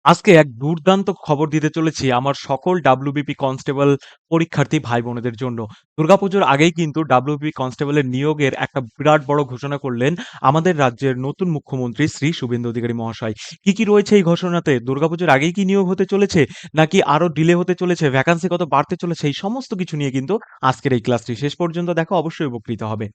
আজকে এক দুর্দান্ত খবর দিতে চলেছি আমার সকল ডাব্লিউবিপি কনস্টেবল পরীক্ষার্থী ভাই বোনেদের জন্য। দুর্গাপুজোর আগেই কিন্তু ডাব্লিউবিপি কনস্টেবলের নিয়োগের একটা বিরাট বড় ঘোষণা করলেন আমাদের রাজ্যের নতুন মুখ্যমন্ত্রী শ্রী শুভেন্দু অধিকারী মহাশয়। কি রয়েছে এই ঘোষণাতে? দুর্গাপুজোর আগেই কি নিয়োগ হতে চলেছে? নাকি আরো ডিলে হতে চলেছে? ভ্যাকান্সি কত বাড়তে চলেছে? এই সমস্ত কিছু নিয়ে কিন্তু আজকের এই ক্লাসটি শেষ পর্যন্ত দেখো, অবশ্যই উপকৃত হবে।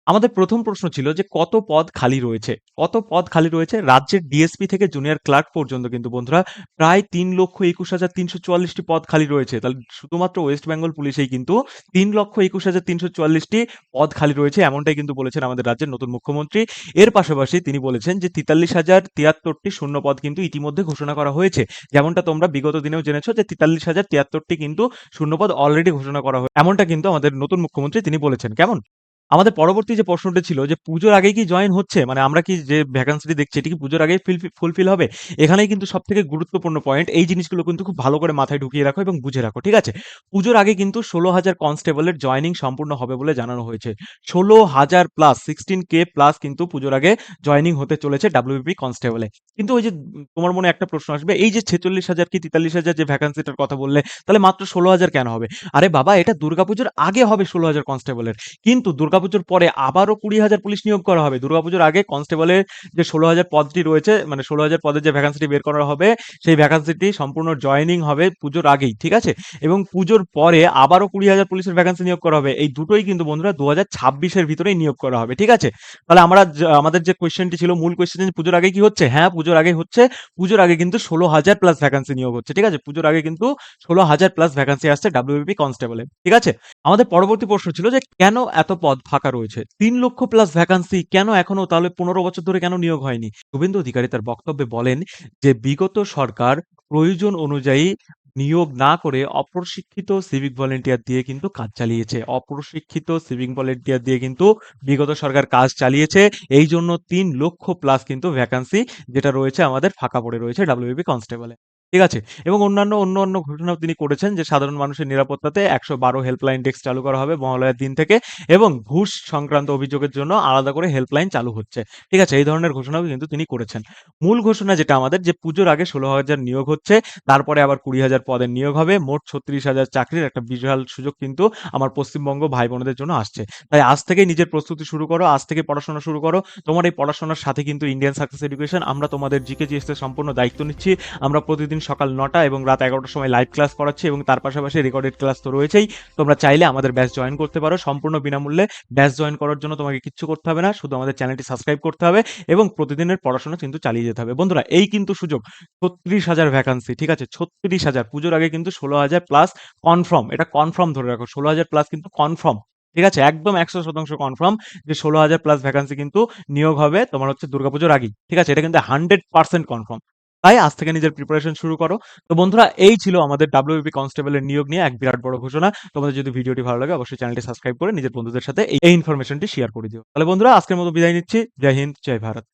আমাদের ১ম প্রশ্ন ছিল যে কত পদ খালি রয়েছে? কত পদ খালি রয়েছে? রাজ্যের ডিএসপি থেকে জুনিয়র ক্লার্ক পর্যন্ত কিন্তু বন্ধুরা প্রায় ৩,২১,৩৪৪ টি পদ খালি রয়েছে। তাহলে শুধুমাত্র ওয়েস্ট বেঙ্গল পুলিশেই কিন্তু ৩,২১,৩৪৪ টি পদ খালি রয়েছে, এমনটাই কিন্তু বলেছেন আমাদের রাজ্যের নতুন মুখ্যমন্ত্রী। এর পাশাপাশি তিনি বলেছেন যে ৪৩,০৭৩ টি শূন্য পদ কিন্তু ইতিমধ্যে ঘোষণা করা হয়েছে। যেমনটা তোমরা বিগত দিনেও জেনেছো যে ৪৩,০৭৩ টি কিন্তু শূন্য পদ অলরেডি ঘোষণা করা হয়েছে। এমনটা কিন্তু আমাদের নতুন মুখ্যমন্ত্রী তিনি বলেছেন। কেমন? আমাদের পরবর্তী যে প্রশ্নটা ছিল যে পুজোর আগেই কি জয়েন হচ্ছে? মানে আমরা কি যে ভ্যাকান্সিটি দেখছি এটি কি পুজোর আগেই ফুলফিল হবে? এখানেই কিন্তু সবথেকে গুরুত্বপূর্ণ পয়েন্ট। এই জিনিসগুলো কিন্তু খুব ভালো করে মাথায় ঢুকিয়ে রাখো এবং বুঝে রাখো। ঠিক আছে? পুজোর আগে কিন্তু ১৬,০০০ কনস্টেবলের জয়েনিং সম্পূর্ণ হবে বলে জানানো হয়েছে। ১৬,০০০ প্লাস 16K প্লাস কিন্তু পুজোর আগে জয়েনিং হতে চলেছে ডাব্লিউবিপি কনস্টেবলে। কিন্তু ওই যে তোমার মনে একটা প্রশ্ন আসবে, এই যে ৪৬,০০০ কি ৪৩,০০০ যে ভ্যাকান্সিটার কথা বললে, তাহলে মাত্র ১৬,০০০ কেন হবে? আরে বাবা, এটা দুর্গাপুজোর আগে হবে ১৬,০০০ কনস্টেবলের। কিন্তু দুর্গাপুজোর পরে আবারও ২০,০০০ পুলিশ নিয়োগ করা হবে। দুর্গাপুজোর আগে কনস্টেবলের যে ১৬,০০০ পদটি রয়েছে, মানে ১৬,০০০ পদের যে ভ্যাকান্সিটি বের করা হবে, সেই ভ্যাকান্সিটি সম্পূর্ণ জয়েনিং হবে পুজোর আগেই। ঠিক আছে? এবং পুজোর পরে আবারও ২০,০০০ পুলিশের ভ্যাকান্সি নিয়োগ করা হবে। এই দুটোই কিন্তু বন্ধুরা ২০২৬ এর ভিতরেই নিয়োগ করা হবে। ঠিক আছে? তাহলে আমাদের যে কোয়েশ্চেনটি ছিল, মূল কোয়েশ্চেন, যে পুজোর আগে কি হচ্ছে? হ্যাঁ, পুজোর আগে হচ্ছে। পুজোর আগে কিন্তু ১৬,০০০ প্লাস ভ্যাকান্সি নিয়োগ হচ্ছে। ঠিক আছে? পুজোর আগে কিন্তু ১৬,০০০ প্লাস ভ্যাকান্সি আসছে ডাব্লিউবিপি কনস্টেবলে। ঠিক আছে? আমাদের পরবর্তী প্রশ্ন ছিল যে কেন এত পদ ফাঁকা রয়েছে? ৩,০০,০০০ প্লাস ভ্যাকান্সি কেন এখনো, তাহলে ১৫ বছর ধরে কেন নিয়োগ হয়নি? শুভেন্দু অধিকারী তার বক্তব্যে বলেন যে বিগত সরকার প্রয়োজন অনুযায়ী নিয়োগ না করে অপ্রশিক্ষিত সিভিক ভলান্টিয়ার দিয়ে কিন্তু কাজ চালিয়েছে। অপ্রশিক্ষিত সিভিক ভলান্টিয়ার দিয়ে কিন্তু বিগত সরকার কাজ চালিয়েছে। এই জন্য ৩,০০,০০০ প্লাস কিন্তু ভ্যাকান্সি যেটা রয়েছে আমাদের ফাঁকা পড়ে রয়েছে ডাব্লিউবিপি কনস্টেবলে। ঠিক আছে? এবং অন্যান্য ঘোষণাও তিনি করেছেন যে সাধারণ মানুষের নিরাপত্তাতে ১১২ হেল্পলাইন ডেস্ক চালু করা হবে মহালয়ার দিন থেকে, এবং ঘুষ সংক্রান্ত অভিযোগের জন্য আলাদা করে হেল্পলাইন চালু হচ্ছে। ঠিক আছে? এই ধরনের ঘোষণাও কিন্তু তিনি করেছেন। মূল ঘোষণা যেটা আমাদের, যে পুজোর আগে ১৬,০০০ নিয়োগ হচ্ছে, তারপরে আবার ২০,০০০ পদের নিয়োগ হবে। মোট ৩৬,০০০ চাকরির একটা বিশাল সুযোগ কিন্তু আমার পশ্চিমবঙ্গ ভাই বোনেদের জন্য আসছে। তাই আজ থেকেই নিজের প্রস্তুতি শুরু করো, আজ থেকে পড়াশোনা শুরু করো। তোমার এই পড়াশোনার সাথে কিন্তু ইন্ডিয়ান সাকসেস এডুকেশন, আমরা তোমাদের জিকে জিএস এর সম্পূর্ণ দায়িত্ব নিচ্ছি। আমরা প্রতিদিন সকাল ৯টা এবং রাত ১১টার সময় লাইভ ক্লাস করাচ্ছি, এবং তার পাশাপাশি রেকর্ডেড ক্লাস তো রয়েছেই। তোমরা চাইলে আমাদের ব্যাচ জয়েন করতে পারো সম্পূর্ণ বিনামূল্যে। ব্যাচ জয়েন করার জন্য তোমাকে কিচ্ছু করতে হবে না, শুধু আমাদের চ্যানেলটি সাবস্ক্রাইব করতে হবে এবং প্রতিদিনের পড়াশোনা কিন্তু চালিয়ে যেতে হবে। বন্ধুরা, এই কিন্তু সুযোগ। ৩৬,০০০ ভ্যাকান্সি, ঠিক আছে? ৩৬,০০০ পুজোর আগে কিন্তু ১৬,০০০ প্লাস কনফার্ম। এটা কনফার্ম ধরে রাখো। ১৬,০০০ প্লাস কিন্তু কনফার্ম। ঠিক আছে? একদম ১০০% কনফার্ম যে ১৬,০০০ প্লাস ভ্যাকান্সি কিন্তু নিয়োগ হবে তোমার হচ্ছে দুর্গাপুজোর আগেই। ঠিক আছে? এটা কিন্তু 100% কনফার্ম। তাই আজ থেকে নিজের প্রিপারেশন শুরু করো। তো বন্ধুরা, এই ছিল আমাদের ডাব্লিউবিপি কনস্টেবলের নিয়োগ নিয়ে এক বিরাট বড় ঘোষণা। তোমাদের যদি ভিডিওটি ভালো লাগে, অবশ্যই চ্যানেলটি সাবস্ক্রাইব করে নিজের বন্ধুদের সাথে এই ইনফরমেশনটি শেয়ার করে দিও। তাহলে বন্ধুরা, আজকের মতো বিদায় নিচ্ছি। জয় হিন্দ, জয় ভারত।